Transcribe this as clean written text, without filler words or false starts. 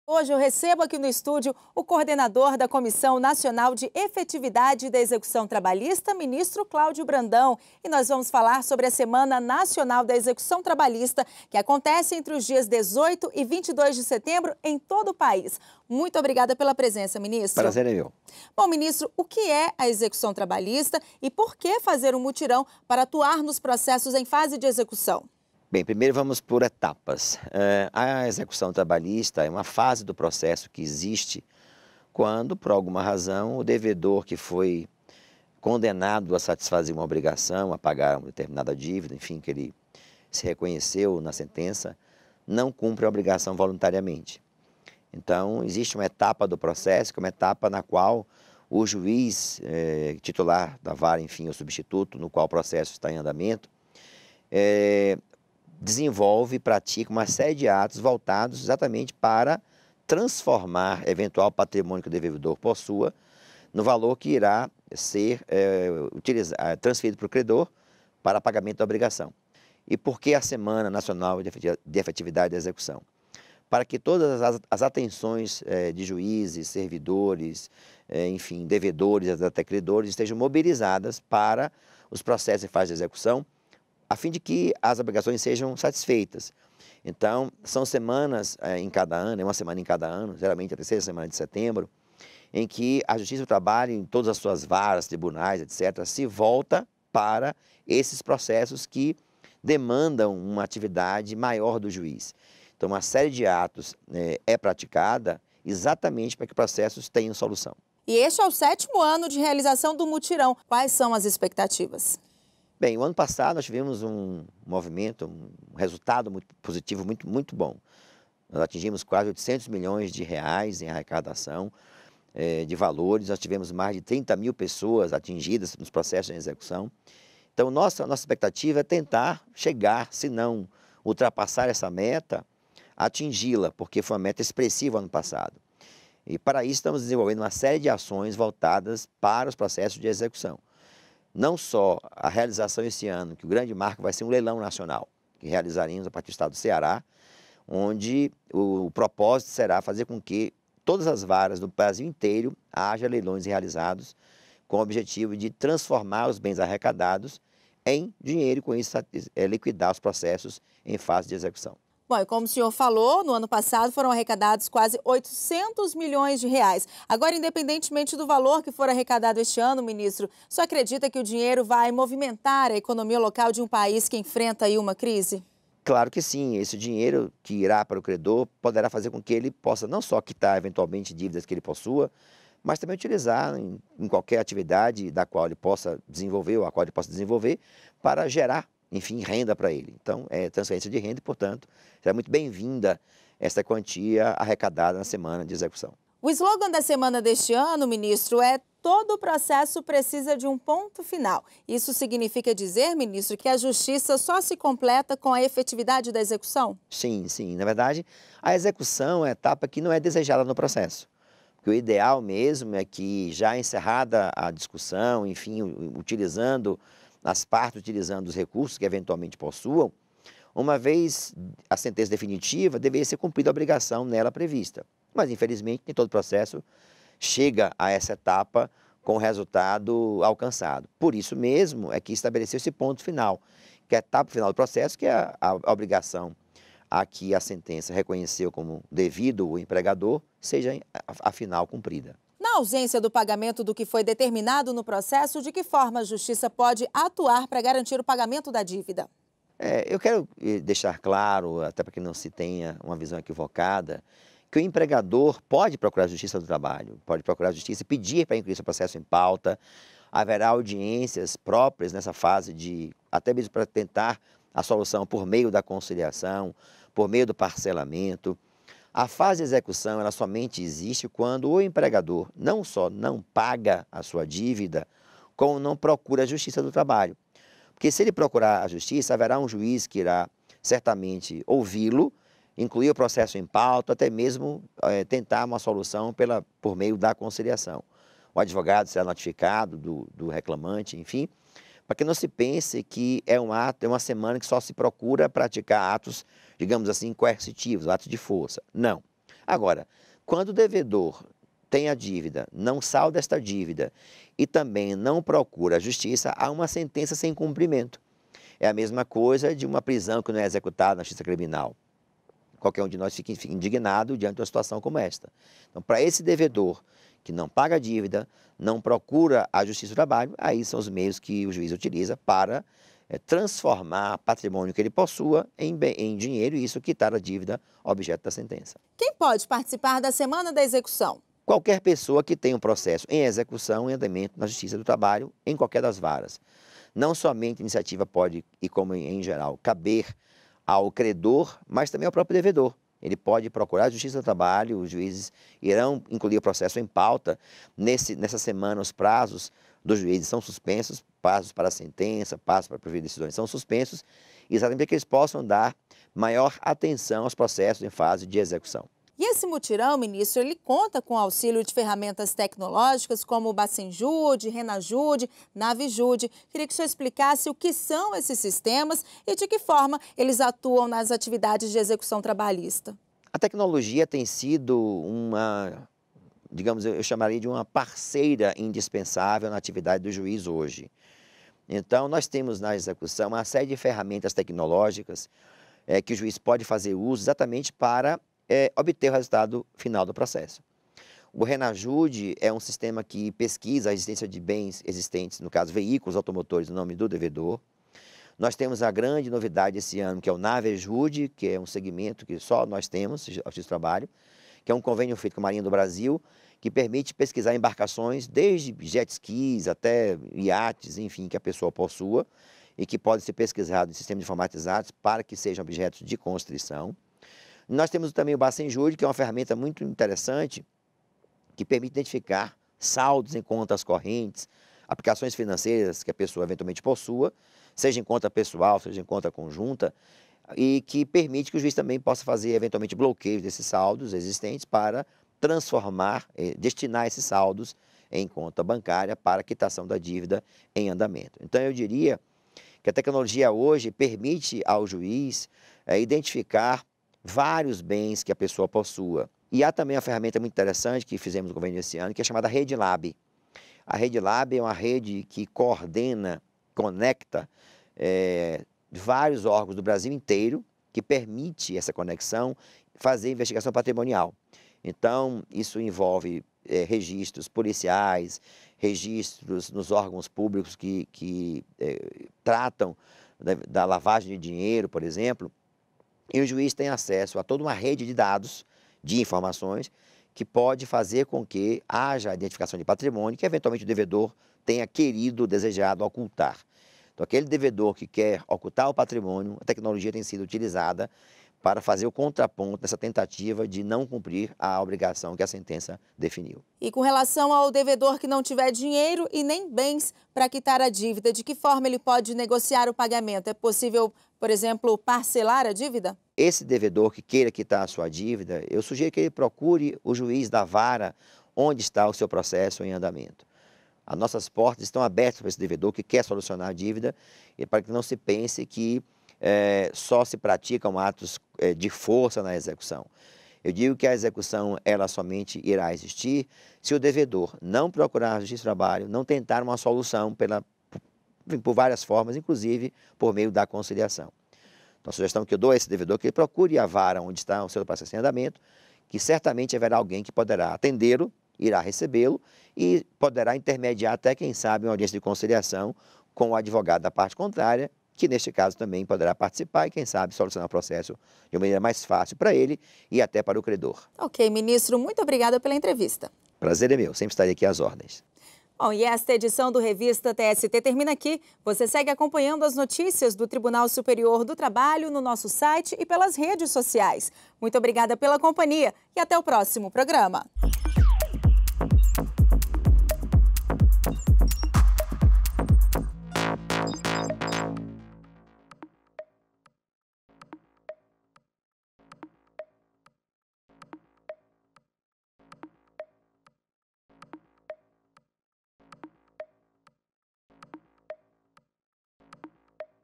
Hoje eu recebo aqui no estúdio o coordenador da Comissão Nacional de Efetividade da Execução Trabalhista, ministro Cláudio Brandão. E nós vamos falar sobre a Semana Nacional da Execução Trabalhista, que acontece entre os dias 18 e 22 de setembro em todo o país. Muito obrigada pela presença, ministro. Prazer é meu. Bom, ministro, o que é a execução trabalhista e por que fazer um mutirão para atuar nos processos em fase de execução? Bem, primeiro vamos por etapas. A execução trabalhista é uma fase do processo que existe quando, por alguma razão, o devedor que foi condenado a satisfazer uma obrigação, a pagar uma determinada dívida, enfim, que ele se reconheceu na sentença, não cumpre a obrigação voluntariamente. Então, existe uma etapa do processo, que é uma etapa na qual o juiz titular da vara, enfim, o substituto, no qual o processo está em andamento, desenvolve e pratica uma série de atos voltados exatamente para transformar eventual patrimônio que o devedor possua no valor que irá ser transferido para o credor para pagamento da obrigação. E por que a Semana Nacional de Efetividade da Execução? Para que todas as atenções de juízes, servidores, enfim, devedores, até credores, estejam mobilizadas para os processos em fase de execução, a fim de que as obrigações sejam satisfeitas. Então, são semanas em cada ano, é uma semana em cada ano, geralmente a terceira semana de setembro, em que a Justiça do Trabalho, em todas as suas varas, tribunais, etc., se volta para esses processos que demandam uma atividade maior do juiz. Então, uma série de atos é praticada exatamente para que processos tenham solução. E este é o 7º ano de realização do mutirão. Quais são as expectativas? Bem, o ano passado nós tivemos um movimento, um resultado muito positivo, muito bom. Nós atingimos quase 800 milhões de reais em arrecadação de valores, nós tivemos mais de 30 mil pessoas atingidas nos processos de execução. Então, nossa expectativa é tentar chegar, se não ultrapassar essa meta, atingi-la, porque foi uma meta expressiva ano passado. E para isso estamos desenvolvendo uma série de ações voltadas para os processos de execução. Não só a realização esse ano, que o grande marco vai ser um leilão nacional, que realizaremos a partir do estado do Ceará, onde o propósito será fazer com que todas as varas do Brasil inteiro haja leilões realizados com o objetivo de transformar os bens arrecadados em dinheiro e com isso liquidar os processos em fase de execução. Bom, e como o senhor falou, no ano passado foram arrecadados quase 800 milhões de reais. Agora, independentemente do valor que for arrecadado este ano, ministro, o senhor acredita que o dinheiro vai movimentar a economia local de um país que enfrenta aí uma crise? Claro que sim, esse dinheiro que irá para o credor poderá fazer com que ele possa não só quitar eventualmente dívidas que ele possua, mas também utilizar em qualquer atividade da qual ele possa desenvolver ou a qual ele possa desenvolver para gerar, enfim, renda para ele. Então, é transferência de renda e, portanto, será muito bem-vinda essa quantia arrecadada na semana de execução. O slogan da semana deste ano, ministro, é "Todo o processo precisa de um ponto final". Isso significa dizer, ministro, que a justiça só se completa com a efetividade da execução? Sim. Na verdade, a execução é a etapa que não é desejada no processo. Porque o ideal mesmo é que, já encerrada a discussão, enfim, as partes utilizando os recursos que eventualmente possuam, uma vez a sentença definitiva, deveria ser cumprida a obrigação nela prevista. Mas, infelizmente, nem todo processo chega a essa etapa com o resultado alcançado. Por isso mesmo é que estabeleceu esse ponto final, que é a etapa final do processo, que é a obrigação a que a sentença reconheceu como devido o empregador, seja afinal cumprida. Na ausência do pagamento do que foi determinado no processo, de que forma a justiça pode atuar para garantir o pagamento da dívida? Eu quero deixar claro, até para que não se tenha uma visão equivocada, que o empregador pode procurar a Justiça do Trabalho, pode procurar a Justiça e pedir para incluir seu processo em pauta. Haverá audiências próprias nessa fase até mesmo para tentar a solução por meio da conciliação, por meio do parcelamento. A fase de execução, ela somente existe quando o empregador não só não paga a sua dívida, como não procura a Justiça do Trabalho. Porque se ele procurar a Justiça, haverá um juiz que irá certamente ouvi-lo, incluir o processo em pauta, até mesmo tentar uma solução por meio da conciliação. O advogado será notificado do reclamante, enfim, para que não se pense que é uma semana que só se procura praticar atos, digamos assim, coercitivos, atos de força. Não. Agora, quando o devedor tem a dívida, não salda esta dívida e também não procura a justiça, há uma sentença sem cumprimento. É a mesma coisa de uma prisão que não é executada na justiça criminal. Qualquer um de nós fica indignado diante de uma situação como esta. Então, para esse devedor que não paga a dívida, não procura a justiça do trabalho, aí são os meios que o juiz utiliza para transformar patrimônio que ele possua em dinheiro e isso quitar a dívida objeto da sentença. Quem pode participar da Semana da Execução? Qualquer pessoa que tenha um processo em execução, em andamento na Justiça do Trabalho, em qualquer das varas. Não somente a iniciativa pode, e como em geral, caber ao credor, mas também ao próprio devedor. Ele pode procurar a Justiça do Trabalho, os juízes irão incluir o processo em pauta. Nessa semana, os prazos dos juízes são suspensos, prazos para a sentença, prazos para proferir decisões são suspensos, exatamente para que eles possam dar maior atenção aos processos em fase de execução. E esse mutirão, ministro, ele conta com auxílio de ferramentas tecnológicas como o Bacenjude, Renajude, Navijude. Queria que o senhor explicasse o que são esses sistemas e de que forma eles atuam nas atividades de execução trabalhista. A tecnologia tem sido uma, digamos, eu chamaria de uma parceira indispensável na atividade do juiz hoje. Então, nós temos na execução uma série de ferramentas tecnológicas que o juiz pode fazer uso exatamente para obter o resultado final do processo. O Renajude é um sistema que pesquisa a existência de bens existentes, no caso veículos automotores, no nome do devedor. Nós temos a grande novidade esse ano, que é o Navijude, que é um segmento que só nós temos, Justiça do Trabalho, que é um convênio feito com a Marinha do Brasil, que permite pesquisar embarcações, desde jet skis até iates, enfim, que a pessoa possua, e que pode ser pesquisado em sistemas informatizados para que sejam objetos de constrição. Nós temos também o Bacenjude, que é uma ferramenta muito interessante, que permite identificar saldos em contas correntes, aplicações financeiras que a pessoa eventualmente possua, seja em conta pessoal, seja em conta conjunta, e que permite que o juiz também possa fazer eventualmente bloqueios desses saldos existentes para transformar, destinar esses saldos em conta bancária para quitação da dívida em andamento. Então eu diria que a tecnologia hoje permite ao juiz identificar vários bens que a pessoa possua. E há também uma ferramenta muito interessante que fizemos no convênio esse ano, que é chamada Rede Lab. A Rede Lab é uma rede que coordena, conecta vários órgãos do Brasil inteiro, que permite essa conexão, fazer investigação patrimonial. Então, isso envolve registros policiais, registros nos órgãos públicos que tratam da lavagem de dinheiro, por exemplo. E o juiz tem acesso a toda uma rede de dados, de informações, que pode fazer com que haja a identificação de patrimônio que, eventualmente, o devedor tenha querido, desejado ocultar. Então, aquele devedor que quer ocultar o patrimônio, a tecnologia tem sido utilizada para fazer o contraponto dessa tentativa de não cumprir a obrigação que a sentença definiu. E com relação ao devedor que não tiver dinheiro e nem bens para quitar a dívida, de que forma ele pode negociar o pagamento? É possível, por exemplo, parcelar a dívida? Esse devedor que queira quitar a sua dívida, eu sugiro que ele procure o juiz da vara onde está o seu processo em andamento. As nossas portas estão abertas para esse devedor que quer solucionar a dívida e para que não se pense que só se praticam atos de força na execução. Eu digo que a execução, ela somente irá existir se o devedor não procurar a Justiça do Trabalho, não tentar uma solução por várias formas, inclusive por meio da conciliação. Então, a sugestão que eu dou a esse devedor é que ele procure a vara onde está o seu processo em andamento, que certamente haverá alguém que poderá atendê-lo, irá recebê-lo e poderá intermediar até, quem sabe, uma audiência de conciliação com o advogado da parte contrária, que neste caso também poderá participar e, quem sabe, solucionar o processo de uma maneira mais fácil para ele e até para o credor. Ok, ministro, muito obrigada pela entrevista. Prazer é meu, sempre estarei aqui às ordens. Bom, e esta edição do Revista TST termina aqui. Você segue acompanhando as notícias do Tribunal Superior do Trabalho no nosso site e pelas redes sociais. Muito obrigada pela companhia e até o próximo programa.